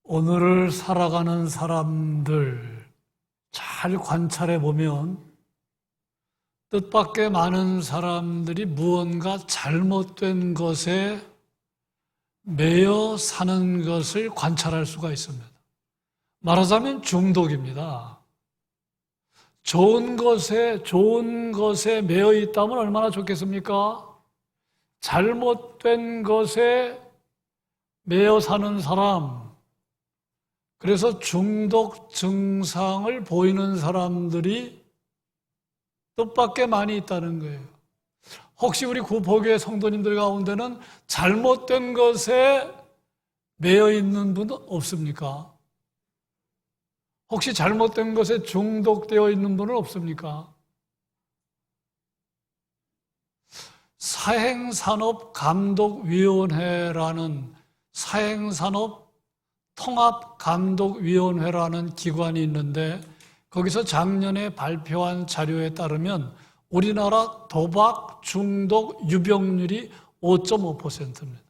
오늘을 살아가는 사람들 잘 관찰해 보면 뜻밖의 많은 사람들이 무언가 잘못된 것에 매여 사는 것을 관찰할 수가 있습니다. 말하자면 중독입니다. 좋은 것에 매여 있다면 얼마나 좋겠습니까? 잘못된 것에 매여 사는 사람, 그래서 중독 증상을 보이는 사람들이 뜻밖의 많이 있다는 거예요. 혹시 우리 구포교회 성도님들 가운데는 잘못된 것에 매여 있는 분 없습니까? 혹시 잘못된 것에 중독되어 있는 분은 없습니까? 사행산업감독위원회라는 사행산업통합감독위원회라는 기관이 있는데 거기서 작년에 발표한 자료에 따르면 우리나라 도박 중독 유병률이 5.5%입니다.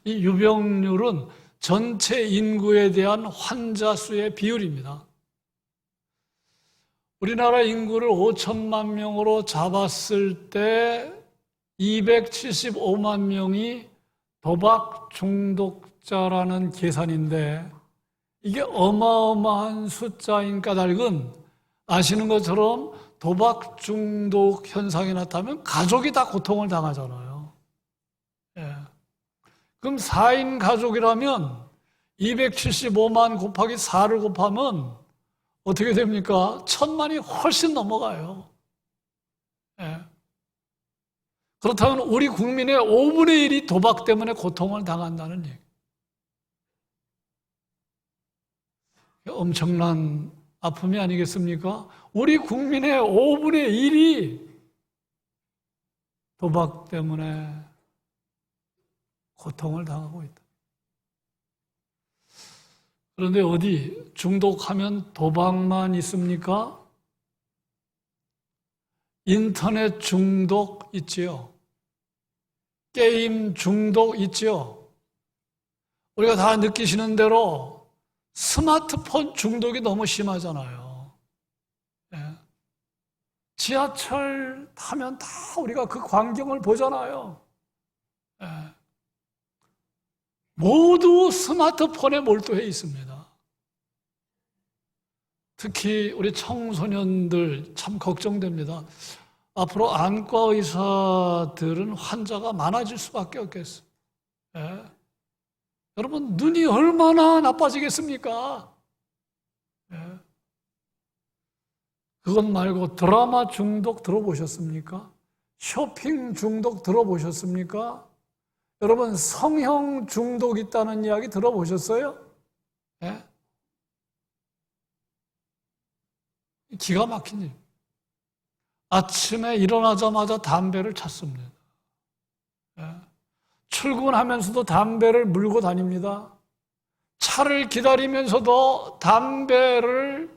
이 유병률은 전체 인구에 대한 환자 수의 비율입니다. 우리나라 인구를 5천만 명으로 잡았을 때 275만 명이 도박 중독자라는 계산인데 이게 어마어마한 숫자인 까닭은 아시는 것처럼 도박 중독 현상이 나타나면 가족이 다 고통을 당하잖아요. 예. 그럼 4인 가족이라면 275만 곱하기 4를 곱하면 어떻게 됩니까? 1000만이 훨씬 넘어가요. 예. 그렇다면 우리 국민의 5분의 1이 도박 때문에 고통을 당한다는 얘기. 엄청난 아픔이 아니겠습니까? 우리 국민의 5분의 1이 도박 때문에 고통을 당하고 있다. 그런데 어디 중독하면 도박만 있습니까? 인터넷 중독 있지요. 게임 중독 있지요. 우리가 다 느끼시는 대로 스마트폰 중독이 너무 심하잖아요. 예. 지하철 타면 다 우리가 그 광경을 보잖아요. 예. 모두 스마트폰에 몰두해 있습니다. 특히 우리 청소년들 참 걱정됩니다. 앞으로 안과 의사들은 환자가 많아질 수밖에 없겠어요. 예. 여러분, 눈이 얼마나 나빠지겠습니까? 예. 그것 말고 드라마 중독 들어보셨습니까? 쇼핑 중독 들어보셨습니까? 여러분, 성형 중독 있다는 이야기 들어보셨어요? 예? 기가 막힌 일. 아침에 일어나자마자 담배를 찾습니다. 예? 출근하면서도 담배를 물고 다닙니다. 차를 기다리면서도 담배를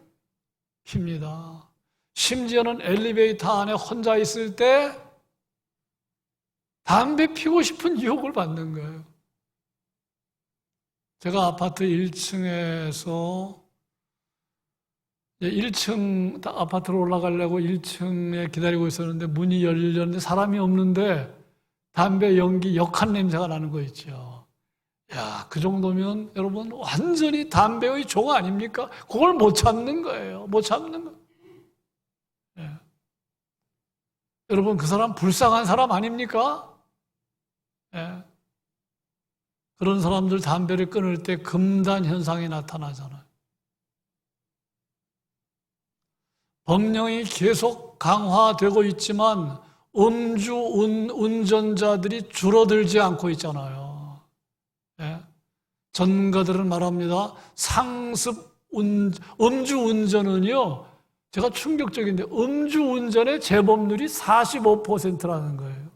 핍니다. 심지어는 엘리베이터 안에 혼자 있을 때 담배 피우고 싶은 유혹을 받는 거예요. 제가 아파트 1층에서 1층 아파트로 올라가려고 1층에 기다리고 있었는데 문이 열렸는데 사람이 없는데 담배 연기 역한 냄새가 나는 거 있죠. 야, 그 정도면 여러분 완전히 담배의 종 아닙니까? 그걸 못 참는 거예요. 못 참는 거. 예. 여러분 그 사람 불쌍한 사람 아닙니까? 예. 그런 사람들 담배를 끊을 때 금단 현상이 나타나잖아요. 법령이 계속 강화되고 있지만 음주 운전자들이 줄어들지 않고 있잖아요. 예? 전문가들은 말합니다. 상습 음주 운전은요, 제가 충격적인데 음주 운전의 재범률이 45%라는 거예요.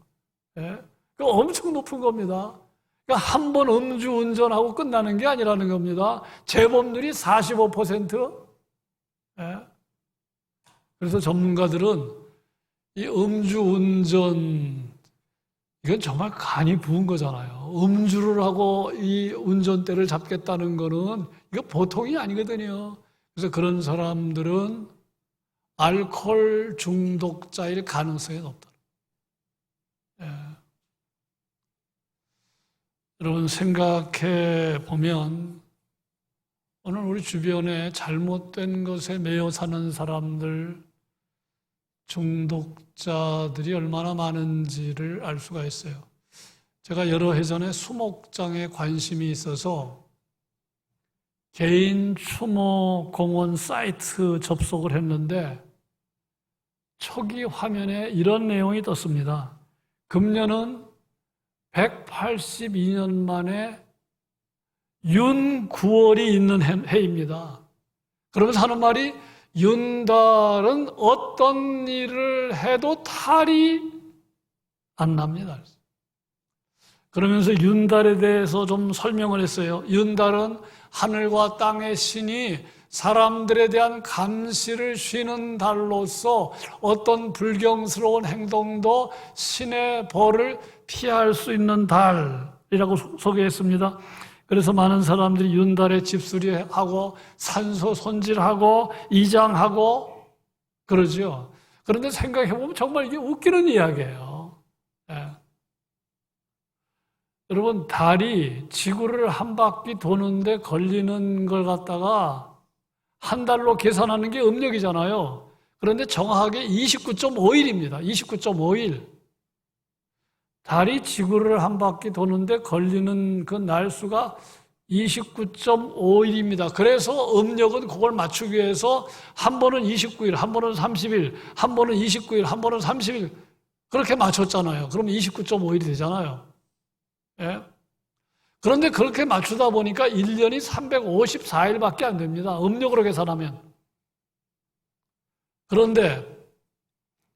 예? 엄청 높은 겁니다. 그러니까 한 번 음주 운전하고 끝나는 게 아니라는 겁니다. 재범률이 45%. 예? 그래서 전문가들은 이 음주 운전 이건 정말 간이 부은 거잖아요. 음주를 하고 이 운전대를 잡겠다는 거는 이거 보통이 아니거든요. 그래서 그런 사람들은 알코올 중독자일 가능성이 높다. 예. 여러분 생각해 보면 오늘 우리 주변에 잘못된 것에 매여 사는 사람들, 중독자들이 얼마나 많은지를 알 수가 있어요. 제가 여러 해 전에 수목장에 관심이 있어서 개인 추모 공원 사이트 접속을 했는데 초기 화면에 이런 내용이 떴습니다. 금년은 182년 만에 윤 9월이 있는 해입니다. 그러면서 하는 말이 윤달은 어떤 일을 해도 탈이 안 납니다. 그러면서 윤달에 대해서 좀 설명을 했어요. 윤달은 하늘과 땅의 신이 사람들에 대한 감시를 쉬는 달로서 어떤 불경스러운 행동도 신의 벌을 피할 수 있는 달이라고 소개했습니다. 그래서 많은 사람들이 윤달에 집수리하고 산소 손질하고 이장하고 그러죠. 그런데 생각해보면 정말 이게 웃기는 이야기예요. 예. 여러분, 달이 지구를 한 바퀴 도는데 걸리는 걸 갖다가 한 달로 계산하는 게 음력이잖아요. 그런데 정확하게 29.5일입니다. 29.5일. 달이 지구를 한 바퀴 도는데 걸리는 그 날수가 29.5일입니다. 그래서 음력은 그걸 맞추기 위해서 한 번은 29일, 한 번은 30일, 한 번은 29일, 한 번은 30일 그렇게 맞췄잖아요. 그러면 29.5일이 되잖아요. 예? 그런데 그렇게 맞추다 보니까 1년이 354일밖에 안 됩니다. 음력으로 계산하면. 그런데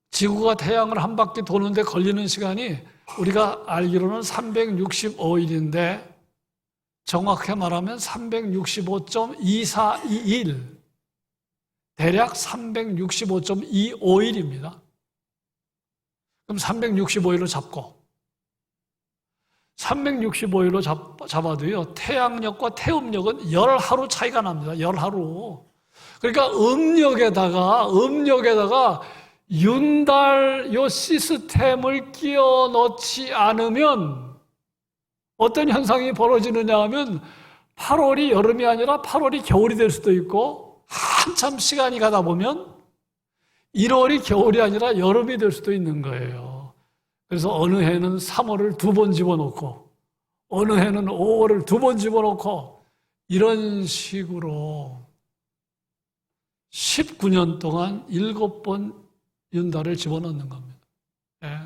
지구가 태양을 한 바퀴 도는데 걸리는 시간이 우리가 알기로는 365일인데 정확히 말하면 365.242일, 대략 365.25일입니다. 그럼 365일로 잡고 365일로 잡아도요, 태양력과 태음력은 10하루 차이가 납니다. 10하루. 그러니까 음력에다가 윤달 요 시스템을 끼워 넣지 않으면 어떤 현상이 벌어지느냐 하면 8월이 여름이 아니라 8월이 겨울이 될 수도 있고 한참 시간이 가다 보면 1월이 겨울이 아니라 여름이 될 수도 있는 거예요. 그래서 어느 해는 3월을 2번 집어넣고 어느 해는 5월을 2번 집어넣고 이런 식으로 19년 동안 7번 윤달을 집어넣는 겁니다. 예.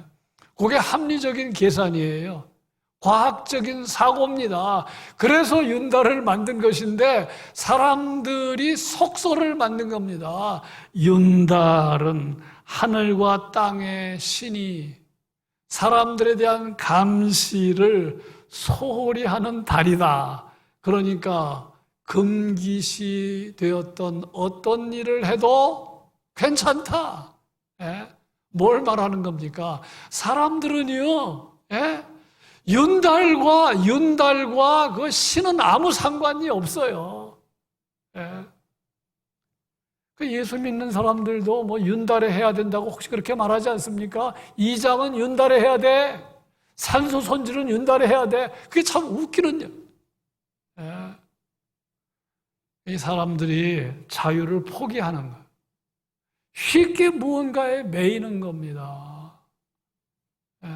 그게 합리적인 계산이에요. 과학적인 사고입니다. 그래서 윤달을 만든 것인데 사람들이 속설을 만든 겁니다. 윤달은 하늘과 땅의 신이 사람들에 대한 감시를 소홀히 하는 달이다. 그러니까 금기시 되었던 어떤 일을 해도 괜찮다. 예? 뭘 말하는 겁니까? 사람들은요, 예? 윤달과 그 신은 아무 상관이 없어요. 예? 그 예수 믿는 사람들도 뭐 윤달에 해야 된다고 혹시 그렇게 말하지 않습니까? 이장은 윤달에 해야 돼. 산소 손질은 윤달에 해야 돼. 그게 참 웃기는 일. 예? 이 사람들이 자유를 포기하는 거예요. 쉽게 무언가에 매이는 겁니다. 예.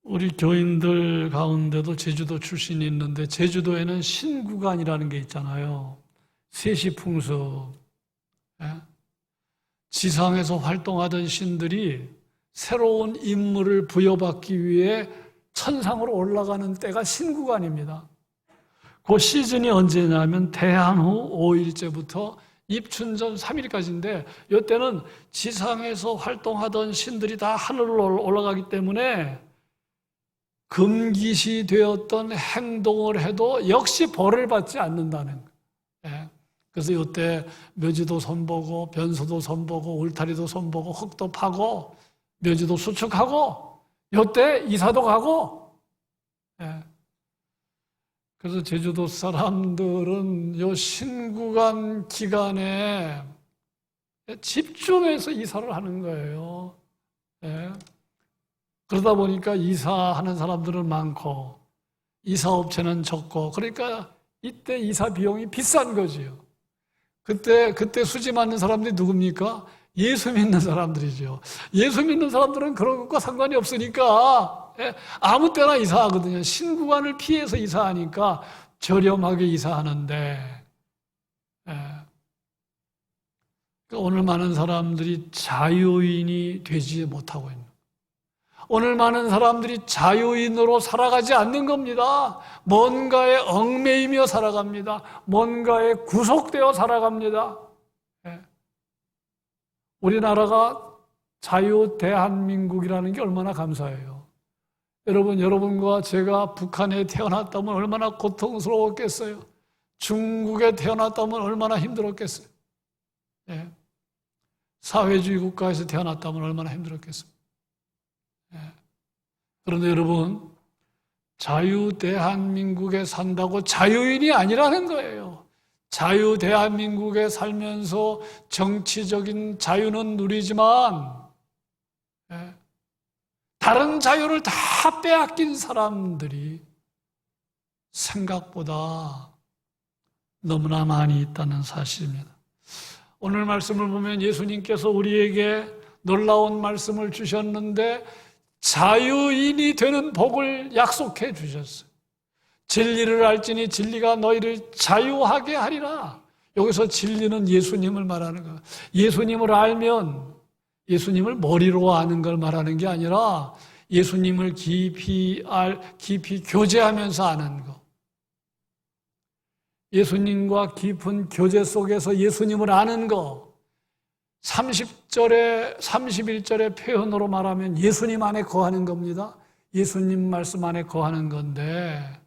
우리 교인들 가운데도 제주도 출신이 있는데 제주도에는 신구간이라는 게 있잖아요. 세시풍수. 예? 지상에서 활동하던 신들이 새로운 임무를 부여받기 위해 천상으로 올라가는 때가 신구간입니다. 그 시즌이 언제냐면 대한 후 5일째부터 입춘전 3일까지인데 이때는 지상에서 활동하던 신들이 다 하늘로 올라가기 때문에 금기시 되었던 행동을 해도 역시 벌을 받지 않는다는 거예요. 그래서 이때 묘지도 손보고 변소도 손보고 울타리도 손보고 흙도 파고 묘지도 수축하고 이때 이사도 가고. 예. 그래서 제주도 사람들은 요 신구간 기간에 집중해서 이사를 하는 거예요. 예. 그러다 보니까 이사하는 사람들은 많고 이사업체는 적고, 그러니까 이때 이사 비용이 비싼 거지요. 그때 수지 맞는 사람들이 누굽니까? 예수 믿는 사람들이죠. 예수 믿는 사람들은 그런 것과 상관이 없으니까 아무 때나 이사하거든요. 신구간을 피해서 이사하니까 저렴하게 이사하는데, 그러니까 오늘 많은 사람들이 자유인이 되지 못하고 있는, 오늘 많은 사람들이 자유인으로 살아가지 않는 겁니다. 뭔가에 얽매이며 살아갑니다. 뭔가에 구속되어 살아갑니다. 우리나라가 자유 대한민국이라는 게 얼마나 감사해요. 여러분과 제가 북한에 태어났다면 얼마나 고통스러웠겠어요. 중국에 태어났다면 얼마나 힘들었겠어요. 사회주의 국가에서 태어났다면 얼마나 힘들었겠어요. 그런데 여러분, 자유 대한민국에 산다고 자유인이 아니라는 거예요. 자유 대한민국에 살면서 정치적인 자유는 누리지만 다른 자유를 다 빼앗긴 사람들이 생각보다 너무나 많이 있다는 사실입니다. 오늘 말씀을 보면 예수님께서 우리에게 놀라운 말씀을 주셨는데 자유인이 되는 복을 약속해 주셨어요. 진리를 알지니 진리가 너희를 자유하게 하리라. 여기서 진리는 예수님을 말하는 거예요. 예수님을 알면 예수님을 머리로 아는 걸 말하는 게 아니라 예수님을 깊이 교제하면서 아는 거. 예수님과 깊은 교제 속에서 예수님을 아는 거. 31절의 표현으로 말하면 예수님 안에 거하는 겁니다. 예수님 말씀 안에 거하는 건데,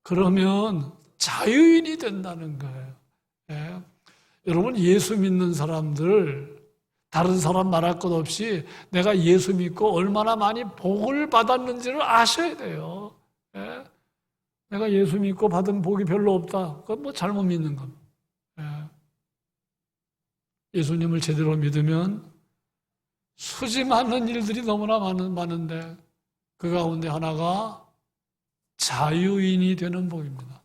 그러면 자유인이 된다는 거예요. 여러분, 예수 믿는 사람들, 다른 사람 말할 것 없이 내가 예수 믿고 얼마나 많이 복을 받았는지를 아셔야 돼요. 내가 예수 믿고 받은 복이 별로 없다. 그건 뭐 잘못 믿는 겁니다. 예수님을 제대로 믿으면 수지 많은 일들이 너무나 많은데 그 가운데 하나가 자유인이 되는 복입니다.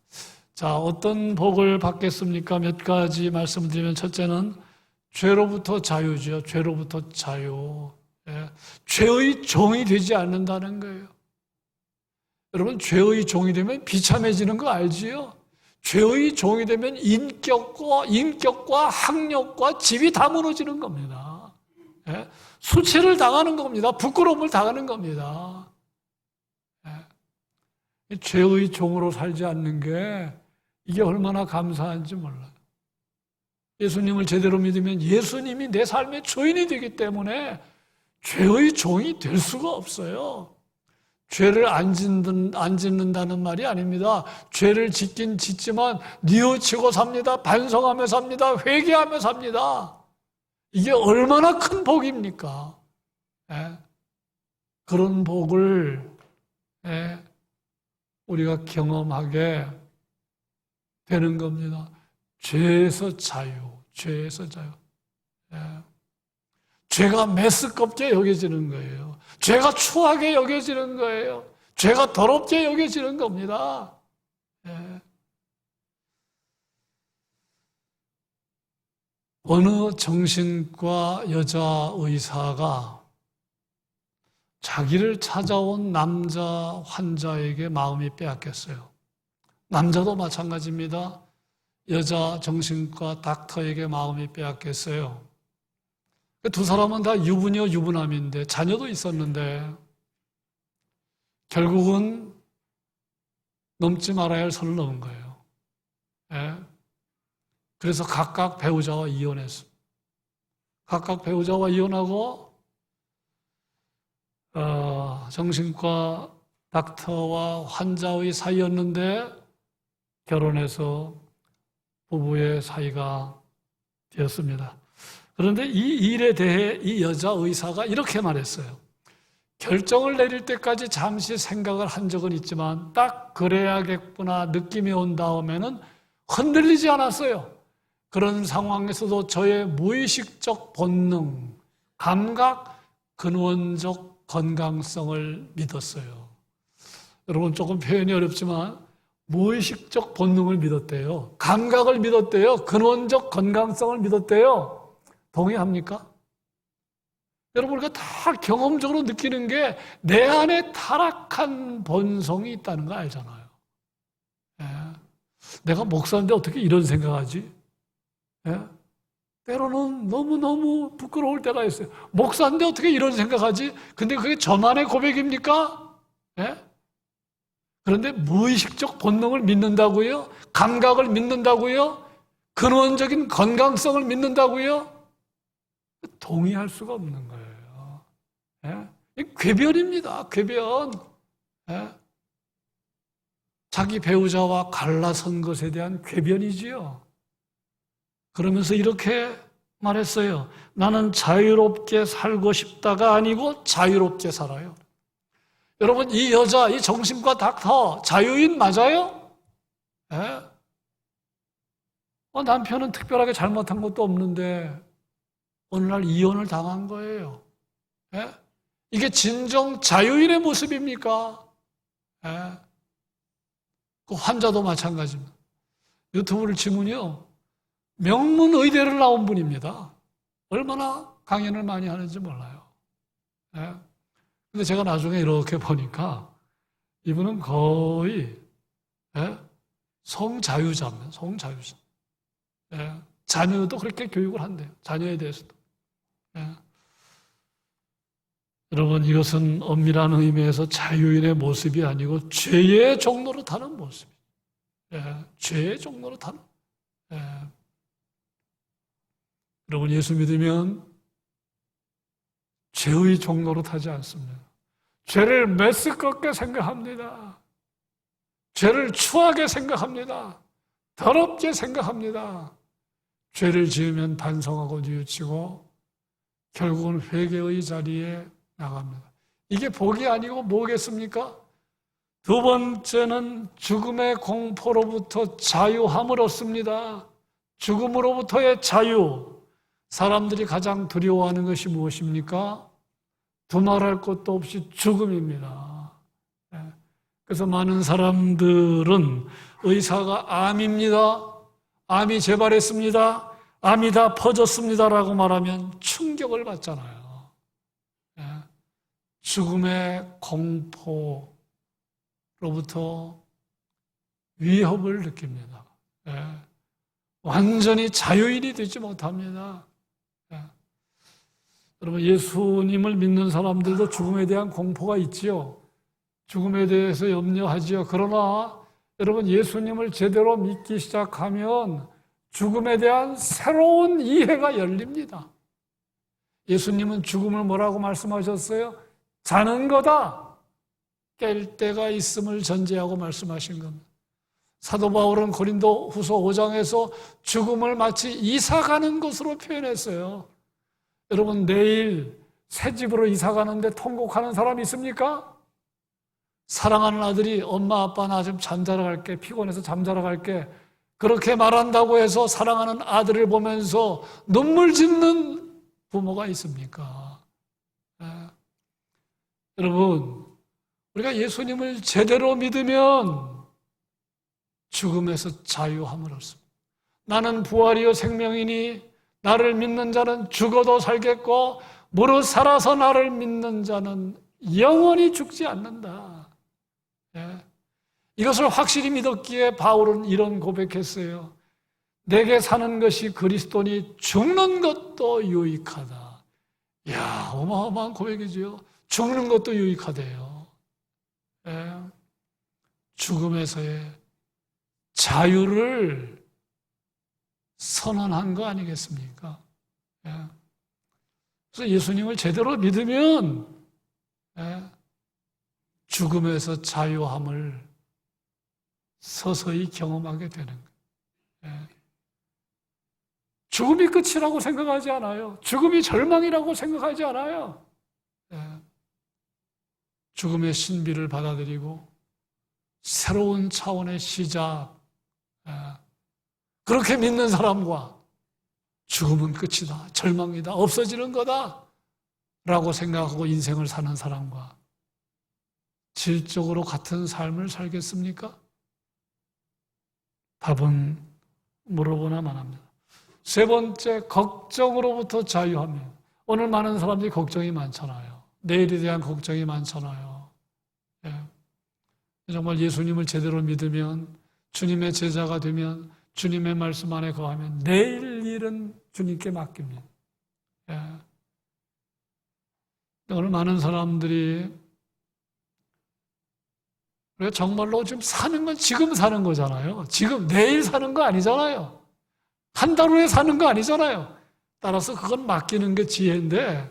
자, 어떤 복을 받겠습니까? 몇 가지 말씀을 드리면, 첫째는 죄로부터 자유죠. 죄로부터 자유. 죄의 종이 되지 않는다는 거예요. 여러분, 죄의 종이 되면 비참해지는 거 알지요? 죄의 종이 되면 인격과 학력과 집이 다 무너지는 겁니다. 수치를 당하는 겁니다. 부끄러움을 당하는 겁니다. 죄의 종으로 살지 않는 게 이게 얼마나 감사한지 몰라요. 예수님을 제대로 믿으면 예수님이 내 삶의 주인이 되기 때문에 죄의 종이 될 수가 없어요. 죄를 안 짓는다는 말이 아닙니다. 죄를 짓긴 짓지만 뉘우치고 삽니다. 반성하며 삽니다. 회개하며 삽니다. 이게 얼마나 큰 복입니까? 그런 복을 우리가 경험하게 되는 겁니다. 죄에서 자유, 죄에서 자유. 죄가 메스껍게 여겨지는 거예요. 죄가 추하게 여겨지는 거예요. 죄가 더럽게 여겨지는 겁니다. 어느 정신과 여자 의사가 자기를 찾아온 남자 환자에게 마음이 빼앗겼어요. 남자도 마찬가지입니다. 여자 정신과 닥터에게 마음이 빼앗겼어요. 두 사람은 다 유부녀 유부남인데 자녀도 있었는데 결국은 넘지 말아야 할 선을 넘은 거예요. 그래서 각각 배우자와 이혼했습니다. 각각 배우자와 이혼하고 정신과 닥터와 환자의 사이였는데 결혼해서 부부의 사이가 되었습니다. 그런데 이 일에 대해 이 여자 의사가 이렇게 말했어요. 결정을 내릴 때까지 잠시 생각을 한 적은 있지만 딱 그래야겠구나 느낌이 온 다음에는 흔들리지 않았어요. 그런 상황에서도 저의 무의식적 본능, 감각, 근원적 건강성을 믿었어요. 여러분 조금 표현이 어렵지만 무의식적 본능을 믿었대요. 감각을 믿었대요. 근원적 건강성을 믿었대요. 동의합니까? 여러분 우리가 다 경험적으로 느끼는 게 내 안에 타락한 본성이 있다는 거 알잖아요. 예. 내가 목사인데 어떻게 이런 생각하지? 예? 때로는 너무너무 부끄러울 때가 있어요. 목사인데 어떻게 이런 생각하지? 근데 그게 저만의 고백입니까? 예? 그런데 무의식적 본능을 믿는다고요? 감각을 믿는다고요? 근원적인 건강성을 믿는다고요? 동의할 수가 없는 거예요. 예? 궤변입니다. 궤변. 예? 자기 배우자와 갈라선 것에 대한 궤변이지요. 그러면서 이렇게 말했어요. 나는 자유롭게 살고 싶다가 아니고 자유롭게 살아요. 여러분 이 여자, 이 정신과 닥터 자유인 맞아요? 예? 남편은 특별하게 잘못한 것도 없는데 어느 날 이혼을 당한 거예요. 예? 이게 진정 자유인의 모습입니까? 예? 그 환자도 마찬가지입니다. 유튜브를 치면요. 명문 의대를 나온 분입니다. 얼마나 강연을 많이 하는지 몰라요. 예? 근데 제가 나중에 이렇게 보니까 이분은 거의 예? 성자유자입니다. 성자유자. 예? 자녀도 그렇게 교육을 한대요. 자녀에 대해서도. 예? 여러분 이것은 엄밀한 의미에서 자유인의 모습이 아니고 죄의 종로로 타는 모습이에요. 예? 죄의 종로로 타는. 예? 여러분 예수 믿으면 죄의 종로로 타지 않습니다. 죄를 메스껍게 생각합니다. 죄를 추하게 생각합니다. 더럽게 생각합니다. 죄를 지으면 반성하고 뉘우치고 결국은 회개의 자리에 나갑니다. 이게 복이 아니고 뭐겠습니까? 두 번째는 죽음의 공포로부터 자유함을 얻습니다. 죽음으로부터의 자유. 사람들이 가장 두려워하는 것이 무엇입니까? 두말할 것도 없이 죽음입니다. 그래서 많은 사람들은 의사가 암입니다. 암이 재발했습니다. 암이 다 퍼졌습니다라고 말하면 충격을 받잖아요. 죽음의 공포로부터 위협을 느낍니다. 완전히 자유인이 되지 못합니다. 여러분 예수님을 믿는 사람들도 죽음에 대한 공포가 있지요. 죽음에 대해서 염려하지요. 그러나 여러분 예수님을 제대로 믿기 시작하면 죽음에 대한 새로운 이해가 열립니다. 예수님은 죽음을 뭐라고 말씀하셨어요? 자는 거다. 깰 때가 있음을 전제하고 말씀하신 겁니다. 사도 바울은 고린도 후서 5장에서 죽음을 마치 이사 가는 것으로 표현했어요. 여러분 내일 새 집으로 이사 가는데 통곡하는 사람 있습니까? 사랑하는 아들이 엄마 아빠 나 좀 잠자러 갈게, 피곤해서 잠자러 갈게, 그렇게 말한다고 해서 사랑하는 아들을 보면서 눈물 짓는 부모가 있습니까? 여러분 우리가 예수님을 제대로 믿으면 죽음에서 자유함을 얻습니다. 나는 부활이요 생명이니 나를 믿는 자는 죽어도 살겠고 무릇 살아서 나를 믿는 자는 영원히 죽지 않는다. 이것을 확실히 믿었기에 바울은 이런 고백했어요. 내게 사는 것이 그리스도니 죽는 것도 유익하다. 이야, 어마어마한 고백이죠. 죽는 것도 유익하대요. 죽음에서의 자유를 선언한 거 아니겠습니까? 그래서 예수님을 제대로 믿으면 죽음에서 자유함을 서서히 경험하게 되는 거예요. 죽음이 끝이라고 생각하지 않아요. 죽음이 절망이라고 생각하지 않아요. 죽음의 신비를 받아들이고 새로운 차원의 시작, 그렇게 믿는 사람과 죽음은 끝이다, 절망이다, 없어지는 거다 라고 생각하고 인생을 사는 사람과 질적으로 같은 삶을 살겠습니까? 답은 물어보나만 합니다. 세 번째, 걱정으로부터 자유합니다. 오늘 많은 사람들이 걱정이 많잖아요. 내일에 대한 걱정이 많잖아요. 정말 예수님을 제대로 믿으면, 주님의 제자가 되면, 주님의 말씀 안에 거하면 내일 일은 주님께 맡깁니다. 오늘 많은 사람들이 정말로 지금 사는 건 지금 사는 거잖아요. 지금 내일 사는 거 아니잖아요. 한 달 후에 사는 거 아니잖아요. 따라서 그건 맡기는 게 지혜인데,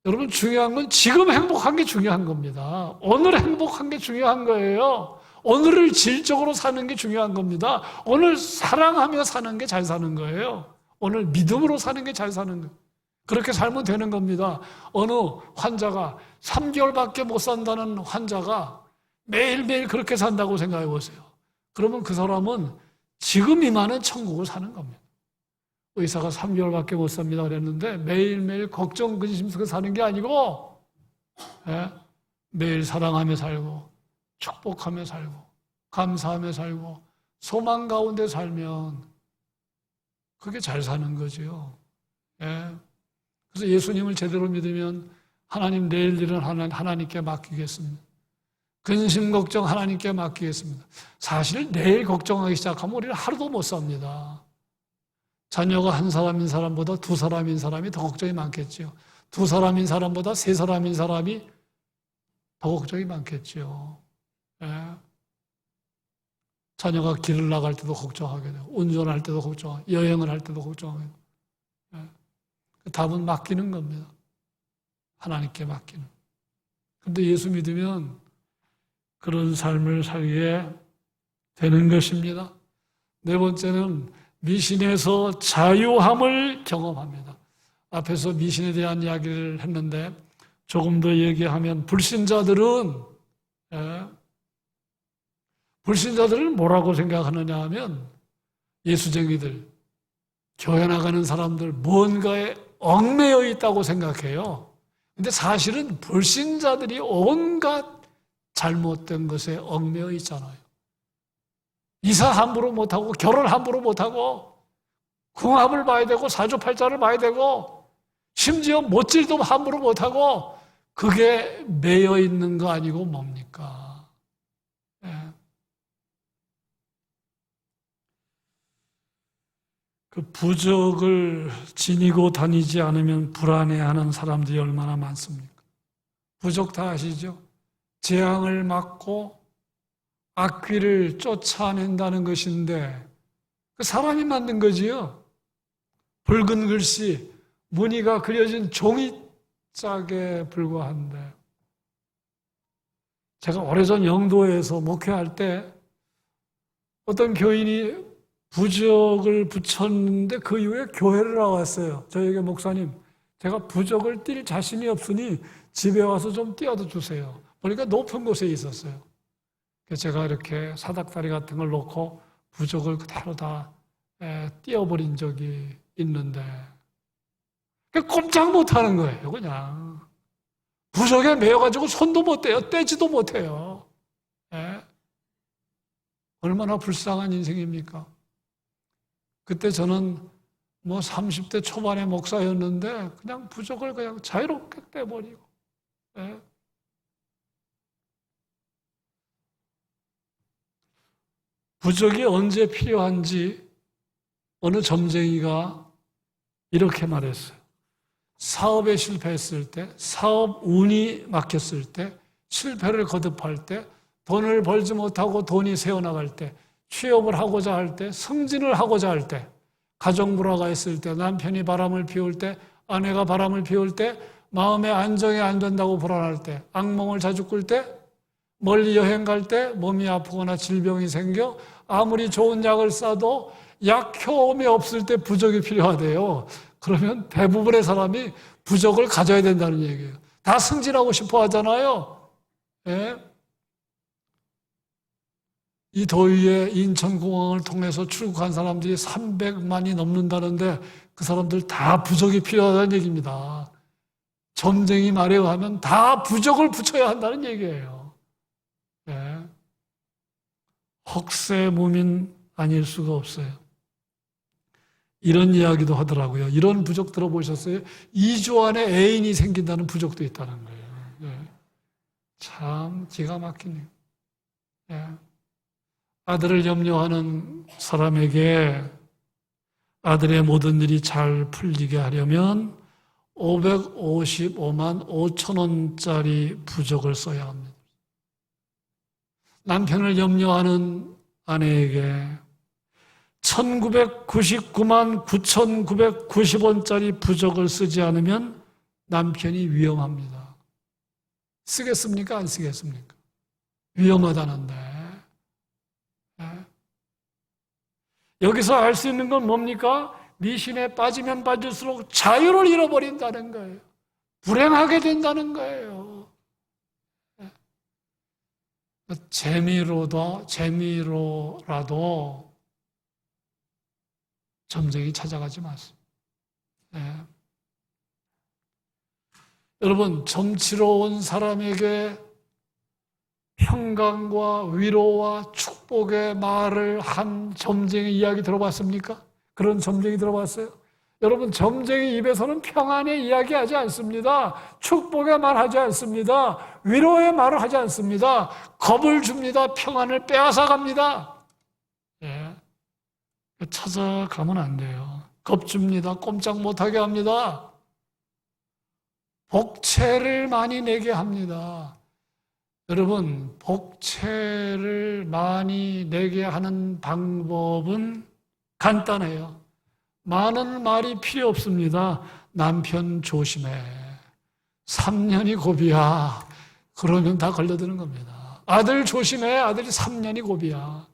여러분 중요한 건 지금 행복한 게 중요한 겁니다. 오늘 행복한 게 중요한 거예요. 오늘을 질적으로 사는 게 중요한 겁니다. 오늘 사랑하며 사는 게 잘 사는 거예요. 오늘 믿음으로 사는 게 잘 사는 거예요. 그렇게 살면 되는 겁니다. 어느 환자가 3개월밖에 못 산다는 환자가 매일매일 그렇게 산다고 생각해 보세요. 그러면 그 사람은 지금 임하는 천국을 사는 겁니다. 의사가 3개월밖에 못 삽니다 그랬는데 매일매일 걱정, 근심 속에 사는 게 아니고 매일 사랑하며 살고 축복하며 살고 감사하며 살고 소망 가운데 살면 그게 잘 사는 거죠. 그래서 예수님을 제대로 믿으면 하나님 내일 일은 하나님께 맡기겠습니다. 근심 걱정 하나님께 맡기겠습니다. 사실 내일 걱정하기 시작하면 우리는 하루도 못 삽니다. 자녀가 한 사람인 사람보다 두 사람인 사람이 더 걱정이 많겠죠. 두 사람인 사람보다 세 사람인 사람이 더 걱정이 많겠죠. 자녀가 길을 나갈 때도 걱정하게 되고 운전할 때도 걱정하고 여행을 할 때도 걱정하게 되고 답은 맡기는 겁니다. 하나님께 맡기는. 그런데 예수 믿으면 그런 삶을 살게 되는 것입니다. 네 번째는 미신에서 자유함을 경험합니다. 앞에서 미신에 대한 이야기를 했는데 조금 더 얘기하면 불신자들은 뭐라고 생각하느냐 하면 예수쟁이들, 교회 나가는 사람들 뭔가에 얽매여 있다고 생각해요. 근데 사실은 불신자들이 온갖 잘못된 것에 얽매여 있잖아요. 이사 함부로 못하고 결혼 함부로 못하고 궁합을 봐야 되고 사주팔자를 봐야 되고 심지어 못질도 함부로 못하고 그게 매여 있는 거 아니고 뭡니까? 그 부적을 지니고 다니지 않으면 불안해하는 사람들이 얼마나 많습니까? 부적 다 아시죠? 재앙을 막고 악귀를 쫓아낸다는 것인데 그 사람이 만든 거지요. 붉은 글씨, 무늬가 그려진 종이짝에 불과한데 제가 오래전 영도에서 목회할 때 어떤 교인이 부적을 붙였는데 그 이후에 교회를 나왔어요. 저에게 목사님, 제가 부적을 띌 자신이 없으니 집에 와서 좀 띄워도 주세요. 보니까 높은 곳에 있었어요. 제가 이렇게 사닥다리 같은 걸 놓고 부적을 그대로 다 띄워버린 적이 있는데 꼼짝 못하는 거예요. 그냥 부적에 매여가지고 손도 못 떼요. 떼지도 못해요. 얼마나 불쌍한 인생입니까? 그때 저는 30대 초반의 목사였는데 그냥 부적을 그냥 자유롭게 떼버리고 부적이 언제 필요한지 어느 점쟁이가 이렇게 말했어요. 사업에 실패했을 때, 사업 운이 막혔을 때, 실패를 거듭할 때, 돈을 벌지 못하고 돈이 새어나갈 때, 취업을 하고자 할 때, 승진을 하고자 할 때, 가정불화가 있을 때, 남편이 바람을 피울 때, 아내가 바람을 피울 때, 마음의 안정이 안 된다고 불안할 때, 악몽을 자주 꿀 때, 멀리 여행 갈 때, 몸이 아프거나 질병이 생겨 아무리 좋은 약을 써도 약효험이 없을 때 부적이 필요하대요. 그러면 대부분의 사람이 부적을 가져야 된다는 얘기예요. 다 승진하고 싶어 하잖아요. 예? 이 더위에 인천공항을 통해서 출국한 사람들이 300만이 넘는다는데 그 사람들 다 부적이 필요하다는 얘기입니다. 점쟁이 말에 의하면 다 부적을 붙여야 한다는 얘기예요. 예. 헉세무민 아닐 수가 없어요. 이런 이야기도 하더라고요. 이런 부적 들어보셨어요? 2주 안에 애인이 생긴다는 부적도 있다는 거예요. 예. 참 기가 막히네요. 예. 아들을 염려하는 사람에게 아들의 모든 일이 잘 풀리게 하려면 555만 5천 원짜리 부적을 써야 합니다. 남편을 염려하는 아내에게 1999만 9,990원짜리 부적을 쓰지 않으면 남편이 위험합니다. 쓰겠습니까? 안 쓰겠습니까? 위험하다는데. 네. 여기서 알 수 있는 건 뭡니까? 미신에 빠지면 빠질수록 자유를 잃어버린다는 거예요. 불행하게 된다는 거예요. 재미로라도 점쟁이 찾아가지 마세요. 네. 여러분, 점치러 온 사람에게 평강과 위로와 축복의 말을 한 점쟁이 이야기 들어봤습니까? 그런 점쟁이 들어봤어요? 여러분, 점쟁이 입에서는 평안의 이야기 하지 않습니다. 축복의 말 하지 않습니다. 위로의 말을 하지 않습니다. 겁을 줍니다. 평안을 빼앗아 갑니다. 예. 찾아가면 안 돼요. 겁 줍니다. 꼼짝 못하게 합니다. 복채를 많이 내게 합니다. 여러분, 복채를 많이 내게 하는 방법은 간단해요. 많은 말이 필요 없습니다. 남편 조심해. 3년이 고비야. 그러면 다 걸려드는 겁니다. 아들 조심해. 아들이 3년이 고비야.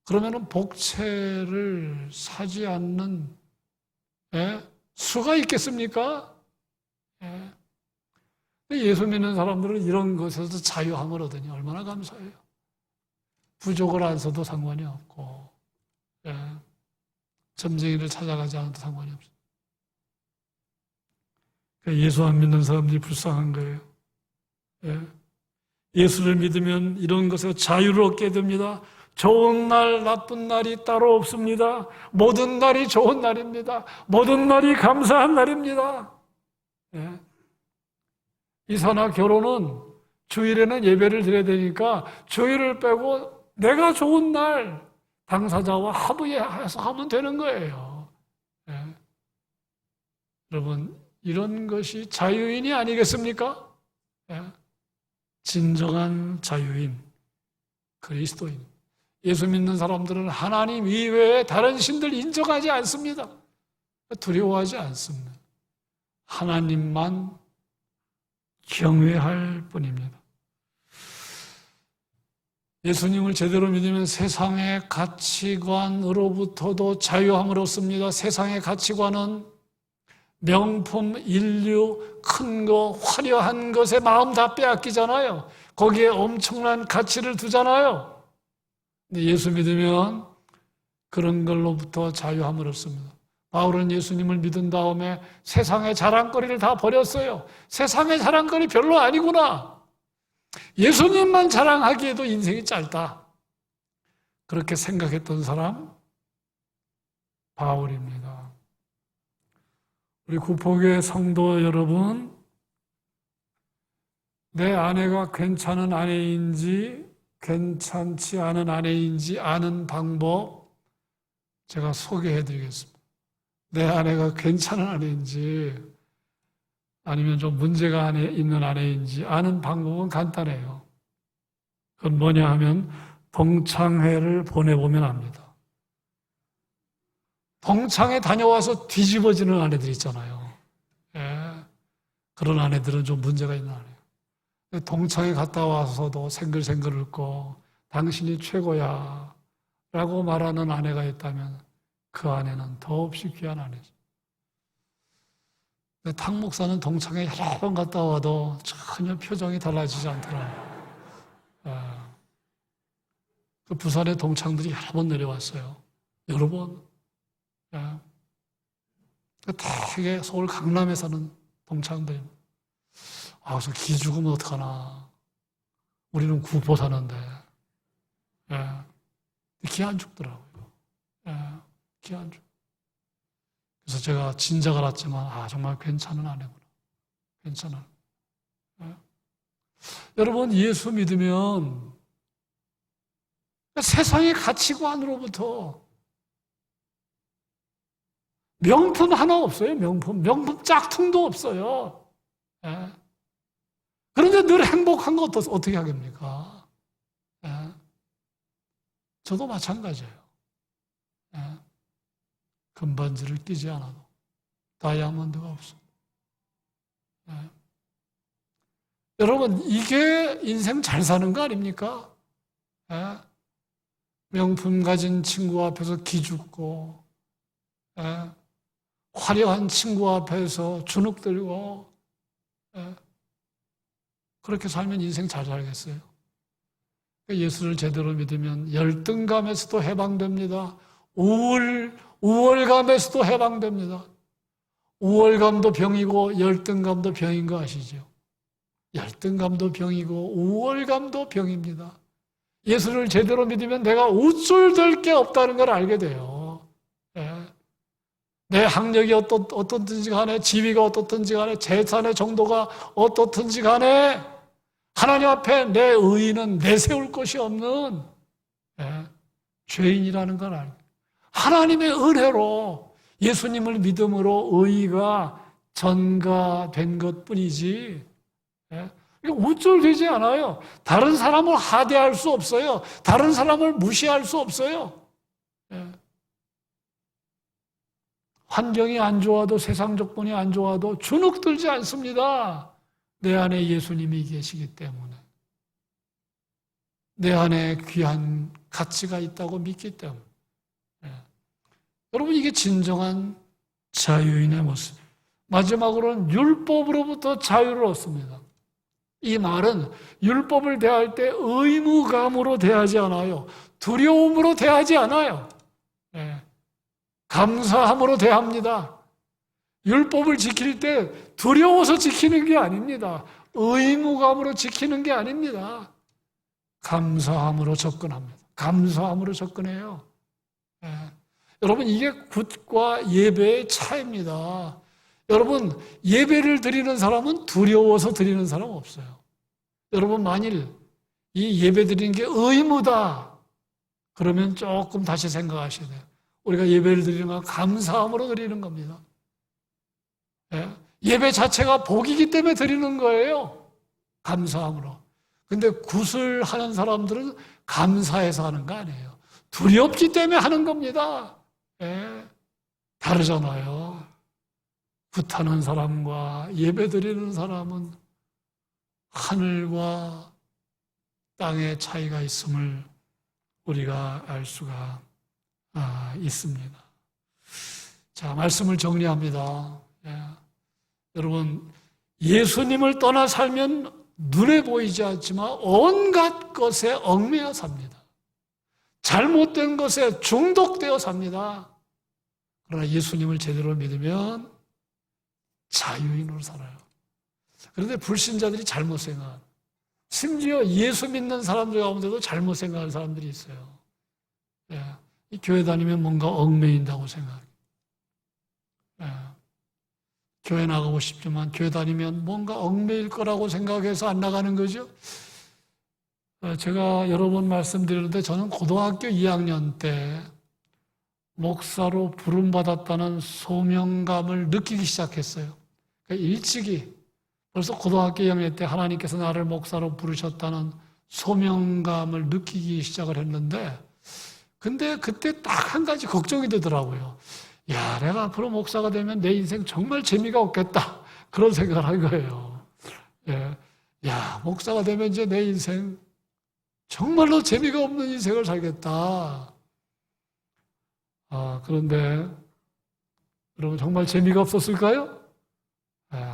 그러면은 복채를 사지 않는 수가 있겠습니까? 예수 믿는 사람들은 이런 것에서 자유함을 얻으니 얼마나 감사해요. 부족을 안 써도 상관이 없고 점쟁이를 찾아가지 않아도 상관이 없어요. 예수 안 믿는 사람들이 불쌍한 거예요. 예수를 믿으면 이런 것에서 자유를 얻게 됩니다. 좋은 날, 나쁜 날이 따로 없습니다. 모든 날이 좋은 날입니다. 모든 날이 감사한 날입니다. 이사나 결혼은 주일에는 예배를 드려야 되니까 주일을 빼고 내가 좋은 날 당사자와 합의해서 하면 되는 거예요. 여러분, 이런 것이 자유인이 아니겠습니까? 진정한 자유인, 그리스도인. 예수 믿는 사람들은 하나님 이외에 다른 신들 인정하지 않습니다. 두려워하지 않습니다. 하나님만 경외할 뿐입니다. 예수님을 제대로 믿으면 세상의 가치관으로부터도 자유함을 얻습니다. 세상의 가치관은 명품, 인류, 큰 거, 화려한 것에 마음 다 빼앗기잖아요. 거기에 엄청난 가치를 두잖아요. 근데 예수 믿으면 그런 걸로부터 자유함을 얻습니다. 바울은 예수님을 믿은 다음에 세상의 자랑거리를 다 버렸어요. 세상의 자랑거리 별로 아니구나. 예수님만 자랑하기에도 인생이 짧다. 그렇게 생각했던 사람 바울입니다. 우리 구포교회 성도 여러분, 내 아내가 괜찮은 아내인지 괜찮지 않은 아내인지 아는 방법 제가 소개해 드리겠습니다. 내 아내가 괜찮은 아내인지 아니면 좀 문제가 있는 아내인지 아는 방법은 간단해요. 그건 뭐냐 하면 동창회를 보내보면 압니다. 동창회 다녀와서 뒤집어지는 아내들 있잖아요. 그런 아내들은 좀 문제가 있는 아내예요. 동창회 갔다 와서도 생글생글 웃고 당신이 최고야 라고 말하는 아내가 있다면 그 아내는 더없이 귀한 아내죠. 탁 목사는 동창회 여러 번 갔다 와도 전혀 표정이 달라지지 않더라고요. 그 부산에 동창들이 여러 번 내려왔어요. 여러 번. 되게 서울 강남에 사는 동창들. 그래서 기 죽으면 어떡하나. 우리는 구포 사는데. 기 안 죽더라고요. 기 안 죽. 그래서 제가 진작 알았지만, 정말 괜찮은 아내구나. 괜찮아. 여러분, 예수 믿으면 세상의 가치관으로부터 명품 하나 없어요. 명품 짝퉁도 없어요. 그런데 늘 행복한 거 어떻게 하겠습니까? 저도 마찬가지예요. 금반지를 끼지 않아도 다이아몬드가 없어. 여러분, 이게 인생 잘 사는 거 아닙니까? 명품 가진 친구 앞에서 기죽고, 화려한 친구 앞에서 주눅 들고, 그렇게 살면 인생 잘 살겠어요? 예수를 제대로 믿으면 열등감에서도 해방됩니다. 우월감에서도 해방됩니다. 우월감도 병이고 열등감도 병인 거 아시죠? 열등감도 병이고 우월감도 병입니다. 예수를 제대로 믿으면 내가 우쭐댈 게 없다는 걸 알게 돼요. 내 학력이 어떻든지 간에, 지위가 어떻든지 간에, 재산의 정도가 어떻든지 간에 하나님 앞에 내 의의는 내세울 것이 없는 죄인이라는 걸 알고, 하나님의 은혜로 예수님을 믿음으로 의의가 전가된 것뿐이지 우쭐대지 않아요. 다른 사람을 하대할 수 없어요. 다른 사람을 무시할 수 없어요. 환경이 안 좋아도, 세상 조건이 안 좋아도 주눅 들지 않습니다. 내 안에 예수님이 계시기 때문에, 내 안에 귀한 가치가 있다고 믿기 때문에. 여러분, 이게 진정한 자유인의 모습. 마지막으로는 율법으로부터 자유를 얻습니다. 이 말은 율법을 대할 때 의무감으로 대하지 않아요. 두려움으로 대하지 않아요. 감사함으로 대합니다. 율법을 지킬 때 두려워서 지키는 게 아닙니다. 의무감으로 지키는 게 아닙니다. 감사함으로 접근합니다. 감사함으로 접근해요. 여러분, 이게 굿과 예배의 차이입니다. 여러분, 예배를 드리는 사람은 두려워서 드리는 사람 없어요. 여러분, 만일 이 예배 드리는 게 의무다, 그러면 조금 다시 생각하셔야 돼요. 우리가 예배를 드리는 건 감사함으로 드리는 겁니다. 예배 자체가 복이기 때문에 드리는 거예요. 감사함으로. 근데 굿을 하는 사람들은 감사해서 하는 거 아니에요. 두렵기 때문에 하는 겁니다. 다르잖아요. 굿하는 사람과 예배 드리는 사람은 하늘과 땅의 차이가 있음을 우리가 알 수가 있습니다. 자, 말씀을 정리합니다. 여러분, 예수님을 떠나 살면 눈에 보이지 않지만 온갖 것에 얽매여 삽니다. 잘못된 것에 중독되어 삽니다. 그러나 예수님을 제대로 믿으면 자유인으로 살아요. 그런데 불신자들이 잘못 생각합니다. 심지어 예수 믿는 사람들 가운데도 잘못 생각하는 사람들이 있어요. 이 교회 다니면 뭔가 얽매인다고 생각해요. 교회 나가고 싶지만 교회 다니면 뭔가 얽매일 거라고 생각해서 안 나가는 거죠. 제가 여러 번 말씀드렸는데 저는 고등학교 2학년 때 목사로 부름받았다는 소명감을 느끼기 시작했어요. 그러니까 일찍이 벌써 고등학교 2학년 때 하나님께서 나를 목사로 부르셨다는 소명감을 느끼기 시작을 했는데, 근데 그때 딱 한 가지 걱정이 되더라고요. 야, 내가 앞으로 목사가 되면 내 인생 정말 재미가 없겠다. 그런 생각을 한 거예요. 야, 목사가 되면 이제 내 인생 정말로 재미가 없는 인생을 살겠다. 그런데 여러분 정말 재미가 없었을까요?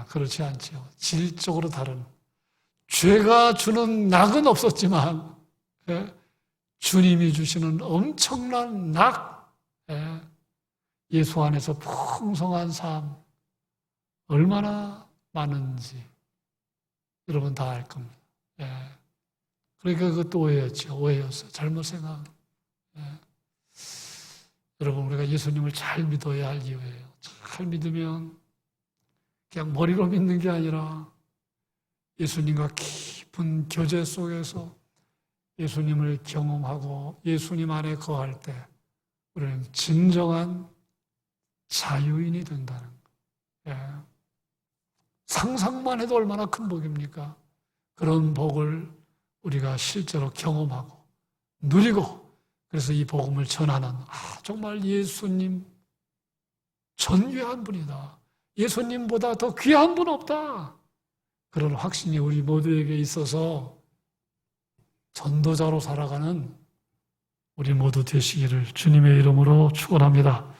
그렇지 않죠. 질적으로 다른. 죄가 주는 낙은 없었지만 주님이 주시는 엄청난 낙, 예수 안에서 풍성한 삶 얼마나 많은지 여러분 다 알 겁니다. 그러니까 그것도 오해였죠. 오해였어요. 잘못 생각. 여러분 우리가 예수님을 잘 믿어야 할 이유예요. 잘 믿으면 그냥 머리로 믿는 게 아니라 예수님과 깊은 교제 속에서 예수님을 경험하고 예수님 안에 거할 때 우리는 진정한 자유인이 된다는 거예요. 상상만 해도 얼마나 큰 복입니까? 그런 복을 우리가 실제로 경험하고 누리고 그래서 이 복음을 전하는 정말 예수님 전귀한 분이다. 예수님보다 더 귀한 분 없다. 그런 확신이 우리 모두에게 있어서 전도자로 살아가는 우리 모두 되시기를 주님의 이름으로 축원합니다.